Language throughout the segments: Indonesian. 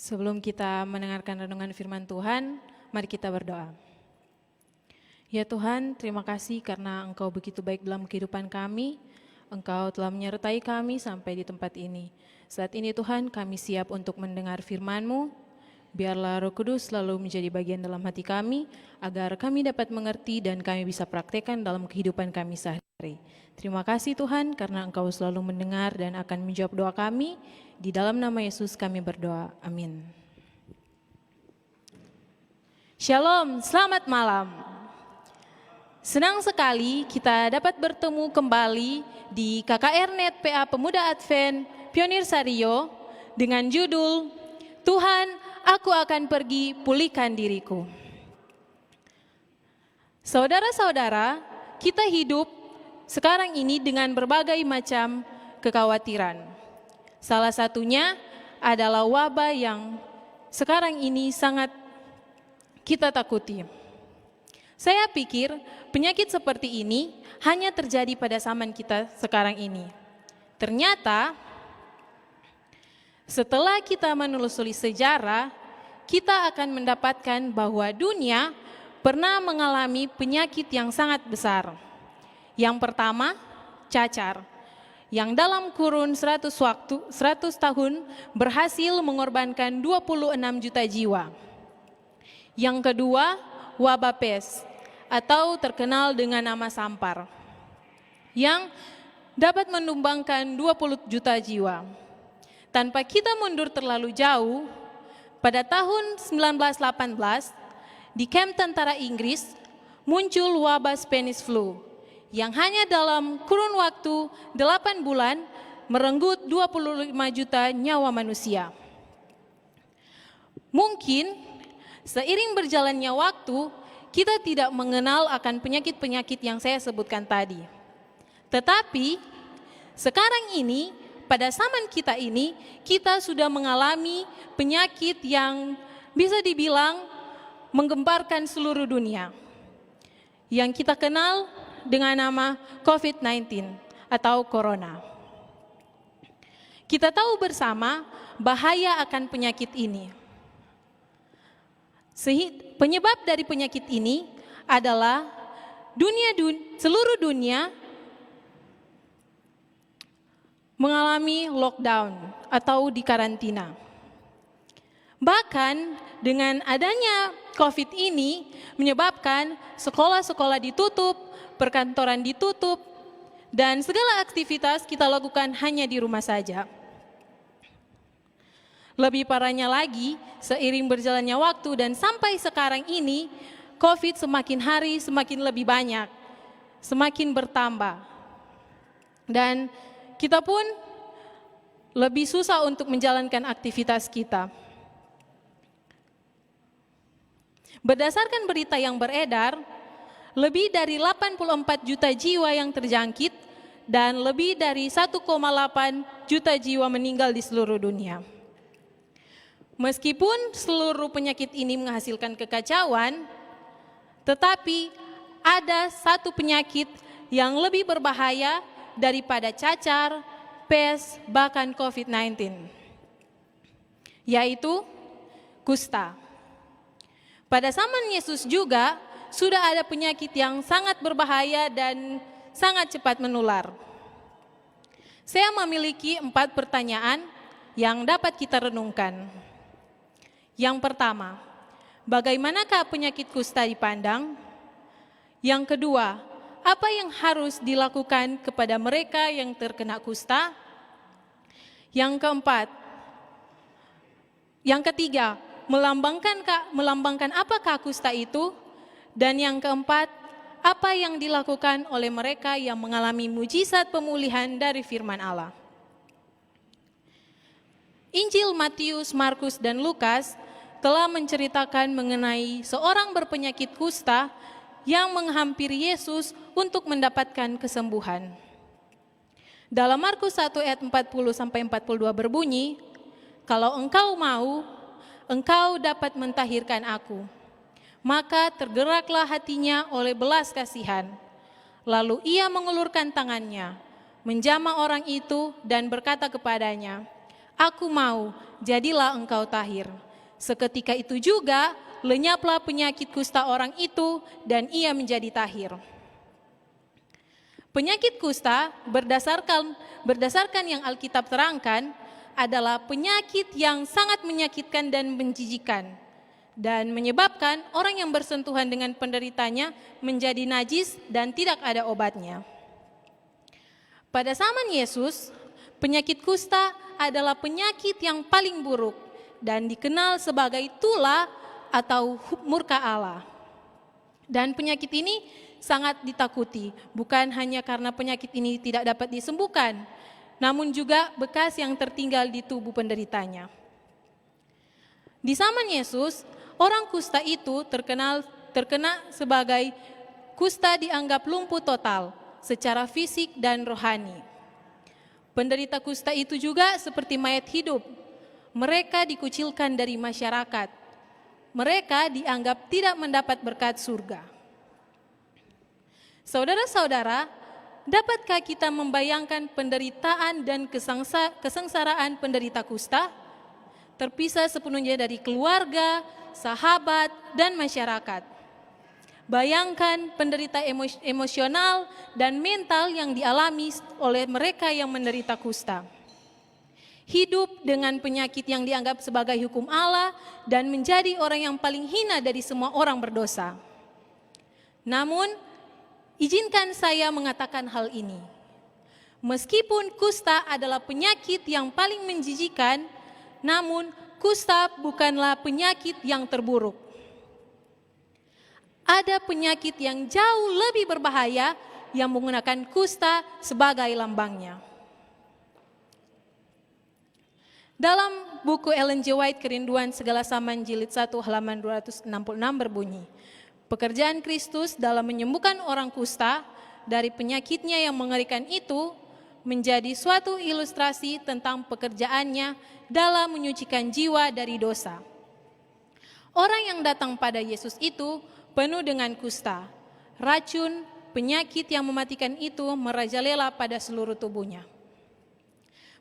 Sebelum kita mendengarkan renungan firman Tuhan, mari kita berdoa. Ya Tuhan, terima kasih karena Engkau begitu baik dalam kehidupan kami. Engkau telah menyertai kami sampai di tempat ini. Saat ini Tuhan, kami siap untuk mendengar firman-Mu. Biarlah Roh Kudus selalu menjadi bagian dalam hati kami, agar kami dapat mengerti dan kami bisa praktekkan dalam kehidupan kami sehari-hari. Terima kasih Tuhan, karena Engkau selalu mendengar dan akan menjawab doa kami. Di dalam nama Yesus kami berdoa, amin. Shalom, selamat malam. Senang sekali kita dapat bertemu kembali di KKR-Net PA Pemuda Advent Pionir Sario dengan judul Tuhan, aku akan pergi pulihkan diriku. Saudara-saudara, kita hidup sekarang ini dengan berbagai macam kekhawatiran. Salah satunya adalah wabah yang sekarang ini sangat kita takuti. Saya pikir penyakit seperti ini hanya terjadi pada zaman kita sekarang ini. Ternyata setelah kita menelusuri sejarah, kita akan mendapatkan bahwa dunia pernah mengalami penyakit yang sangat besar. Yang pertama, cacar, yang dalam kurun 100 tahun berhasil mengorbankan 26 juta jiwa. Yang kedua, wabah pes atau terkenal dengan nama sampar, yang dapat menumbangkan 20 juta jiwa. Tanpa kita mundur terlalu jauh, pada tahun 1918 di kamp tentara Inggris muncul wabah Spanish flu yang hanya dalam kurun waktu 8 bulan merenggut 25 juta nyawa manusia. Mungkin seiring berjalannya waktu, kita tidak mengenal akan penyakit-penyakit yang saya sebutkan tadi. Tetapi sekarang ini, pada zaman kita ini, kita sudah mengalami penyakit yang bisa dibilang menggemparkan seluruh dunia, yang kita kenal dengan nama COVID-19 atau Corona. Kita tahu bersama bahaya akan penyakit ini. Penyebab dari penyakit ini adalah seluruh dunia mengalami lockdown atau dikarantina. Bahkan dengan adanya COVID ini menyebabkan sekolah-sekolah ditutup, perkantoran ditutup, dan segala aktivitas kita lakukan hanya di rumah saja. Lebih parahnya lagi, seiring berjalannya waktu dan sampai sekarang ini, COVID semakin hari semakin lebih banyak, semakin bertambah. Dan kita pun lebih susah untuk menjalankan aktivitas kita. Berdasarkan berita yang beredar, lebih dari 84 juta jiwa yang terjangkit dan lebih dari 1,8 juta jiwa meninggal di seluruh dunia. Meskipun seluruh penyakit ini menghasilkan kekacauan, tetapi ada satu penyakit yang lebih berbahaya daripada cacar, pes, bahkan COVID-19, yaitu kusta. Pada zaman Yesus juga sudah ada penyakit yang sangat berbahaya dan sangat cepat menular. Saya memiliki 4 pertanyaan yang dapat kita renungkan. Yang pertama, bagaimanakah penyakit kusta dipandang? Yang kedua, apa yang harus dilakukan kepada mereka yang terkena kusta? Yang ketiga, melambangkan apakah kusta itu? Dan yang keempat, apa yang dilakukan oleh mereka yang mengalami mujizat pemulihan dari firman Allah? Injil Matius, Markus, dan Lukas telah menceritakan mengenai seorang berpenyakit kusta yang menghampiri Yesus untuk mendapatkan kesembuhan. Dalam Markus 1 ayat 40-42 berbunyi, "Kalau engkau mau, engkau dapat mentahirkan aku." Maka tergeraklah hatinya oleh belas kasihan. Lalu ia mengulurkan tangannya, menjamah orang itu dan berkata kepadanya, Aku mau, jadilah engkau tahir. Seketika itu juga lenyaplah penyakit kusta orang itu dan ia menjadi tahir. Penyakit kusta berdasarkan yang Alkitab terangkan adalah penyakit yang sangat menyakitkan dan menjijikan dan menyebabkan orang yang bersentuhan dengan penderitanya menjadi najis dan tidak ada obatnya. Pada zaman Yesus, penyakit kusta adalah penyakit yang paling buruk dan dikenal sebagai tula atau murka Allah. Dan penyakit ini sangat ditakuti, bukan hanya karena penyakit ini tidak dapat disembuhkan, namun juga bekas yang tertinggal di tubuh penderitanya. Di zaman Yesus, orang kusta itu terkena sebagai kusta dianggap lumpuh total secara fisik dan rohani. Penderita kusta itu juga seperti mayat hidup. Mereka dikucilkan dari masyarakat. Mereka dianggap tidak mendapat berkat surga. Saudara-saudara, dapatkah kita membayangkan penderitaan dan kesengsaraan penderita kusta? Terpisah sepenuhnya dari keluarga, sahabat, dan masyarakat. Bayangkan penderita emosional dan mental yang dialami oleh mereka yang menderita kusta. Hidup dengan penyakit yang dianggap sebagai hukum Allah dan menjadi orang yang paling hina dari semua orang berdosa. Namun, izinkan saya mengatakan hal ini. Meskipun kusta adalah penyakit yang paling menjijikan, namun kusta bukanlah penyakit yang terburuk. Ada penyakit yang jauh lebih berbahaya yang menggunakan kusta sebagai lambangnya. Dalam buku Ellen G. White, Kerinduan Segala Zaman, jilid 1 halaman 266 berbunyi, pekerjaan Kristus dalam menyembuhkan orang kusta dari penyakitnya yang mengerikan itu menjadi suatu ilustrasi tentang pekerjaannya dalam menyucikan jiwa dari dosa. Orang yang datang pada Yesus itu penuh dengan kusta. Racun, penyakit yang mematikan itu merajalela pada seluruh tubuhnya.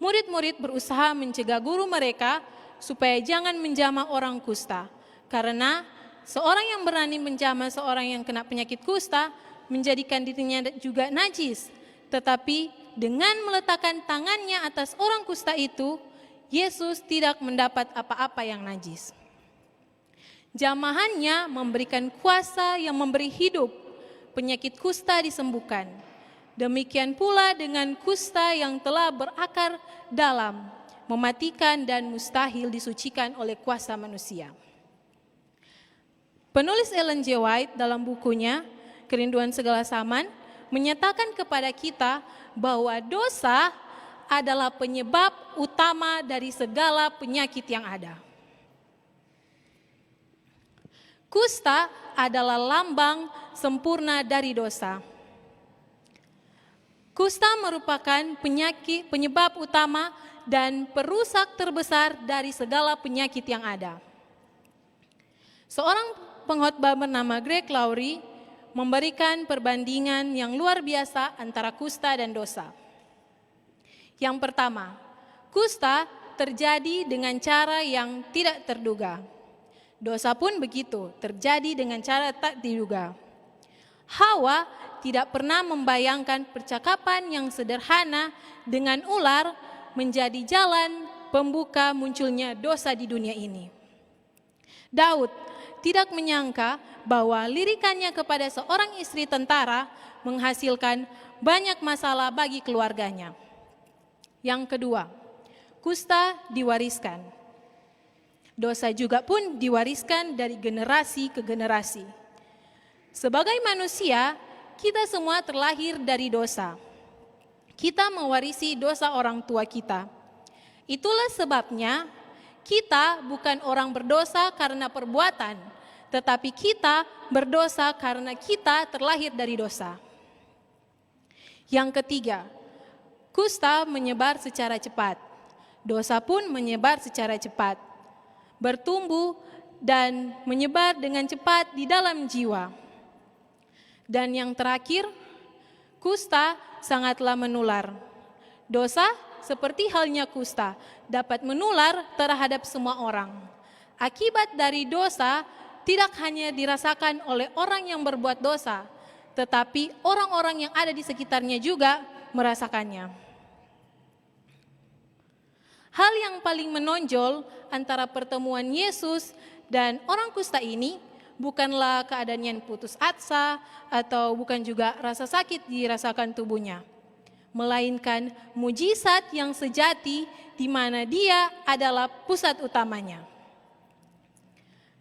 Murid-murid berusaha mencegah guru mereka supaya jangan menjamah orang kusta. Karena seorang yang berani menjamah seorang yang kena penyakit kusta menjadikan dirinya juga najis. Tetapi dengan meletakkan tangannya atas orang kusta itu, Yesus tidak mendapat apa-apa yang najis. Jamahannya memberikan kuasa yang memberi hidup, penyakit kusta disembuhkan. Demikian pula dengan kusta yang telah berakar dalam, mematikan dan mustahil disucikan oleh kuasa manusia. Penulis Ellen G. White dalam bukunya Kerinduan Segala Zaman menyatakan kepada kita bahwa dosa adalah penyebab utama dari segala penyakit yang ada. Kusta adalah lambang sempurna dari dosa. Kusta merupakan penyebab utama dan perusak terbesar dari segala penyakit yang ada. Seorang pengkhotbah bernama Greg Laurie memberikan perbandingan yang luar biasa antara kusta dan dosa. Yang pertama, kusta terjadi dengan cara yang tidak terduga. Dosa pun begitu, terjadi dengan cara tak diduga. Hawa tidak pernah membayangkan percakapan yang sederhana dengan ular menjadi jalan pembuka munculnya dosa di dunia ini. Daud tidak menyangka bahwa lirikannya kepada seorang istri tentara menghasilkan banyak masalah bagi keluarganya. Yang kedua, kusta diwariskan. Dosa juga pun diwariskan dari generasi ke generasi. Sebagai manusia, kita semua terlahir dari dosa. Kita mewarisi dosa orang tua kita. Itulah sebabnya kita bukan orang berdosa karena perbuatan, tetapi kita berdosa karena kita terlahir dari dosa. Yang ketiga, kusta menyebar secara cepat. Dosa pun menyebar secara cepat, bertumbuh dan menyebar dengan cepat di dalam jiwa. Dan yang terakhir, kusta sangatlah menular. Dosa seperti halnya kusta, dapat menular terhadap semua orang. Akibat dari dosa tidak hanya dirasakan oleh orang yang berbuat dosa, tetapi orang-orang yang ada di sekitarnya juga merasakannya. Hal yang paling menonjol antara pertemuan Yesus dan orang kusta ini bukanlah keadaan yang putus asa atau bukan juga rasa sakit dirasakan tubuhnya, melainkan mujizat yang sejati di mana dia adalah pusat utamanya.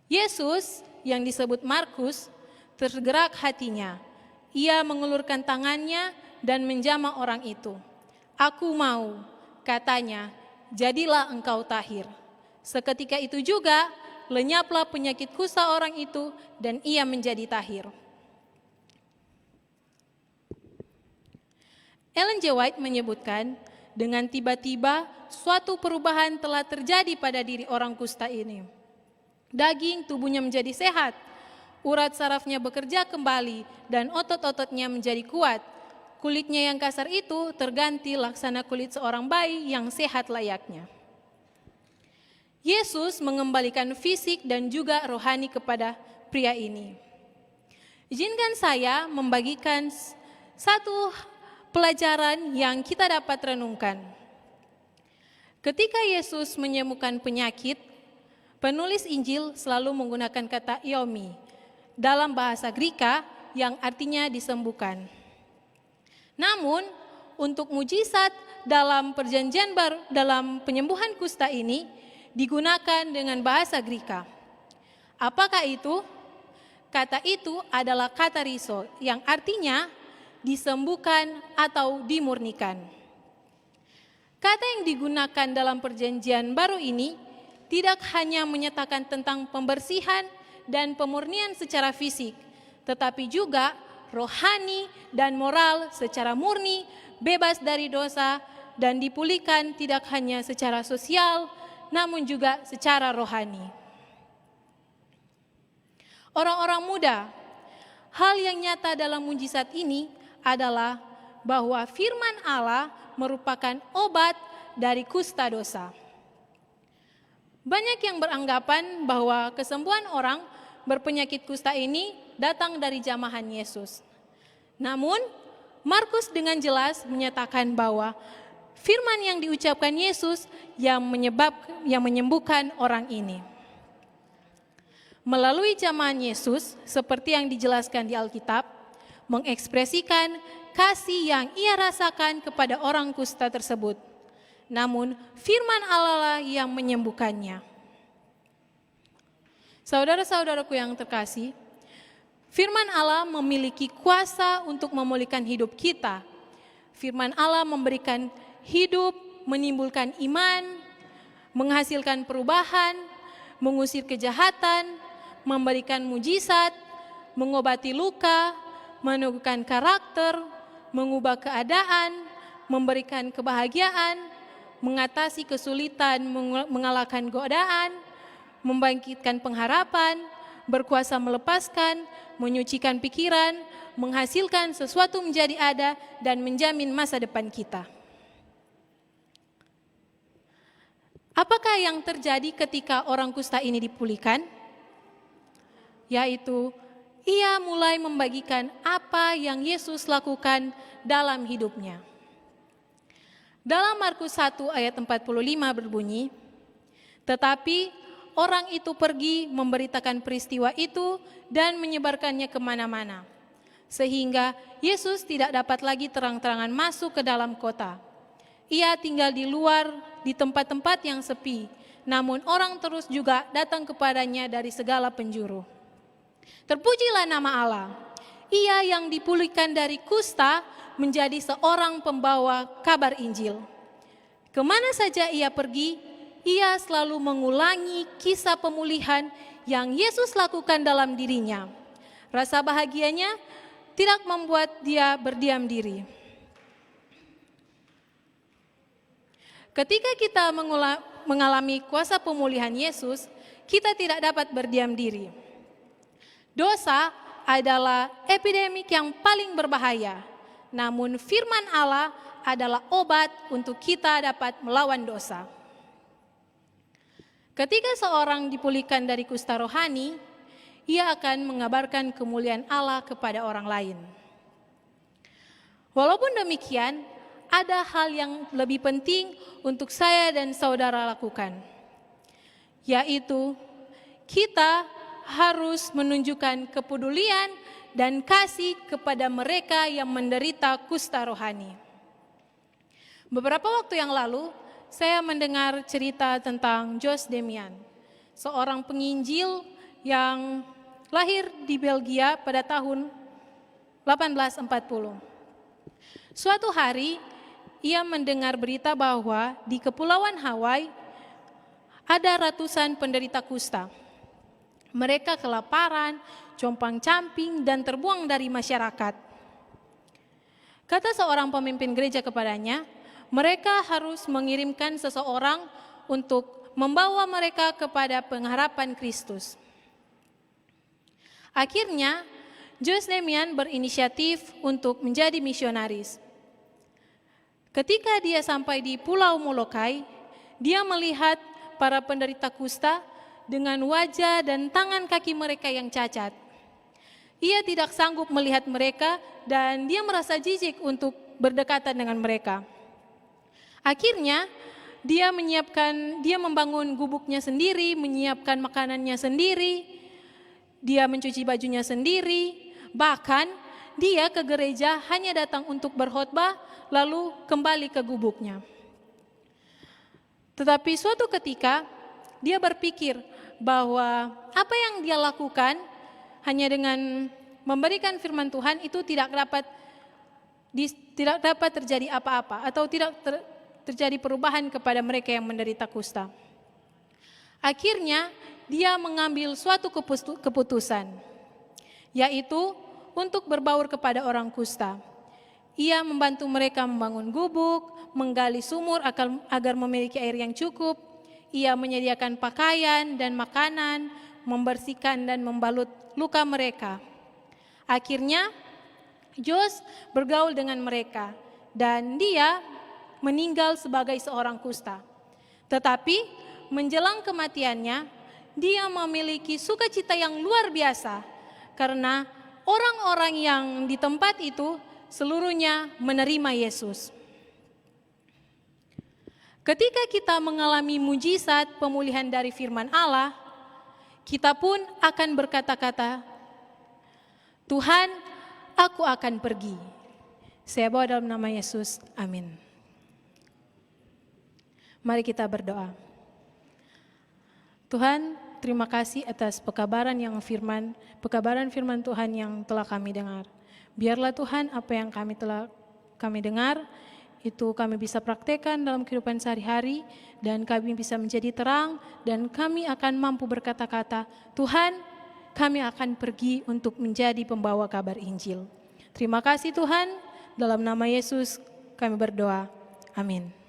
Yesus yang disebut Markus tergerak hatinya. Ia mengulurkan tangannya dan menjamah orang itu. "Aku mau," katanya, "jadilah engkau tahir." Seketika itu juga lenyaplah penyakit kusta orang itu dan ia menjadi tahir. Ellen G. White menyebutkan, dengan tiba-tiba suatu perubahan telah terjadi pada diri orang kusta ini. Daging tubuhnya menjadi sehat, urat sarafnya bekerja kembali, dan otot-ototnya menjadi kuat. Kulitnya yang kasar itu terganti laksana kulit seorang bayi yang sehat layaknya. Yesus mengembalikan fisik dan juga rohani kepada pria ini. Izinkan saya membagikan satu pelajaran yang kita dapat renungkan. Ketika Yesus menyembuhkan penyakit, penulis Injil selalu menggunakan kata iomi dalam bahasa Greka yang artinya disembuhkan. Namun, untuk mujizat dalam perjanjian baru, dalam penyembuhan kusta ini digunakan dengan bahasa Greka. Apakah itu? Kata itu adalah kata riso yang artinya disembuhkan atau dimurnikan. Kata yang digunakan dalam perjanjian baru ini tidak hanya menyatakan tentang pembersihan dan pemurnian secara fisik, tetapi juga rohani dan moral secara murni, bebas dari dosa, dan dipulihkan tidak hanya secara sosial, namun juga secara rohani. Orang-orang muda, hal yang nyata dalam mujizat ini adalah bahwa firman Allah merupakan obat dari kusta dosa. Banyak yang beranggapan bahwa kesembuhan orang berpenyakit kusta ini datang dari jamahan Yesus. Namun, Markus dengan jelas menyatakan bahwa firman yang diucapkan Yesus yang menyembuhkan orang ini. Melalui jamahan Yesus, seperti yang dijelaskan di Alkitab, mengekspresikan kasih yang ia rasakan kepada orang kusta tersebut. Namun firman Allah lah yang menyembuhkannya. Saudara-saudaraku yang terkasih, firman Allah memiliki kuasa untuk memulihkan hidup kita. Firman Allah memberikan hidup, menimbulkan iman, menghasilkan perubahan, mengusir kejahatan, memberikan mujizat, mengobati luka, meneguhkan karakter, mengubah keadaan, memberikan kebahagiaan, mengatasi kesulitan, mengalahkan godaan, membangkitkan pengharapan, berkuasa melepaskan, menyucikan pikiran, menghasilkan sesuatu menjadi ada, dan menjamin masa depan kita. Apakah yang terjadi ketika orang kusta ini dipulihkan? Yaitu, ia mulai membagikan apa yang Yesus lakukan dalam hidupnya. Dalam Markus 1 ayat 45 berbunyi, "Tetapi orang itu pergi memberitakan peristiwa itu dan menyebarkannya kemana-mana. Sehingga Yesus tidak dapat lagi terang-terangan masuk ke dalam kota. Ia tinggal di luar, di tempat-tempat yang sepi, namun orang terus juga datang kepadanya dari segala penjuru. Terpujilah nama Allah. Ia yang dipulihkan dari kusta menjadi seorang pembawa kabar Injil. Kemana saja ia pergi, ia selalu mengulangi kisah pemulihan yang Yesus lakukan dalam dirinya. Rasa bahagianya tidak membuat dia berdiam diri. Ketika kita mengalami kuasa pemulihan Yesus, kita tidak dapat berdiam diri. Dosa adalah epidemik yang paling berbahaya. Namun firman Allah adalah obat untuk kita dapat melawan dosa. Ketika seorang dipulihkan dari kusta rohani, ia akan mengabarkan kemuliaan Allah kepada orang lain. Walaupun demikian, ada hal yang lebih penting untuk saya dan saudara lakukan, yaitu kita harus menunjukkan kepedulian dan kasih kepada mereka yang menderita kusta rohani. Beberapa waktu yang lalu, saya mendengar cerita tentang Jos Demian, seorang penginjil yang lahir di Belgia pada tahun 1840. Suatu hari, ia mendengar berita bahwa di Kepulauan Hawaii ada ratusan penderita kusta. Mereka kelaparan, compang-camping, dan terbuang dari masyarakat. Kata seorang pemimpin gereja kepadanya, mereka harus mengirimkan seseorang untuk membawa mereka kepada pengharapan Kristus. Akhirnya, Jos Demian berinisiatif untuk menjadi misionaris. Ketika dia sampai di Pulau Molokai, dia melihat para penderita kusta dengan wajah dan tangan kaki mereka yang cacat. Ia tidak sanggup melihat mereka dan dia merasa jijik untuk berdekatan dengan mereka. Akhirnya dia membangun gubuknya sendiri, menyiapkan makanannya sendiri, dia mencuci bajunya sendiri, bahkan dia ke gereja hanya datang untuk berkhotbah lalu kembali ke gubuknya. Tetapi suatu ketika dia berpikir bahwa apa yang dia lakukan hanya dengan memberikan firman Tuhan itu tidak dapat terjadi apa-apa atau tidak terjadi perubahan kepada mereka yang menderita kusta. Akhirnya dia mengambil suatu keputusan, yaitu untuk berbaur kepada orang kusta. Ia membantu mereka membangun gubuk, menggali sumur agar memiliki air yang cukup. Ia menyediakan pakaian dan makanan, membersihkan dan membalut luka mereka. Akhirnya, Jos bergaul dengan mereka dan dia meninggal sebagai seorang kusta. Tetapi menjelang kematiannya, dia memiliki sukacita yang luar biasa karena orang-orang yang di tempat itu seluruhnya menerima Yesus. Ketika kita mengalami mujizat pemulihan dari firman Allah, kita pun akan berkata-kata, Tuhan, aku akan pergi. Saya bawa dalam nama Yesus, amin. Mari kita berdoa. Tuhan, terima kasih atas pekabaran firman Tuhan yang telah kami dengar. Biarlah Tuhan apa yang kami dengar, itu kami bisa praktekkan dalam kehidupan sehari-hari dan kami bisa menjadi terang dan kami akan mampu berkata-kata, Tuhan, kami akan pergi untuk menjadi pembawa kabar Injil. Terima kasih Tuhan, dalam nama Yesus kami berdoa. Amin.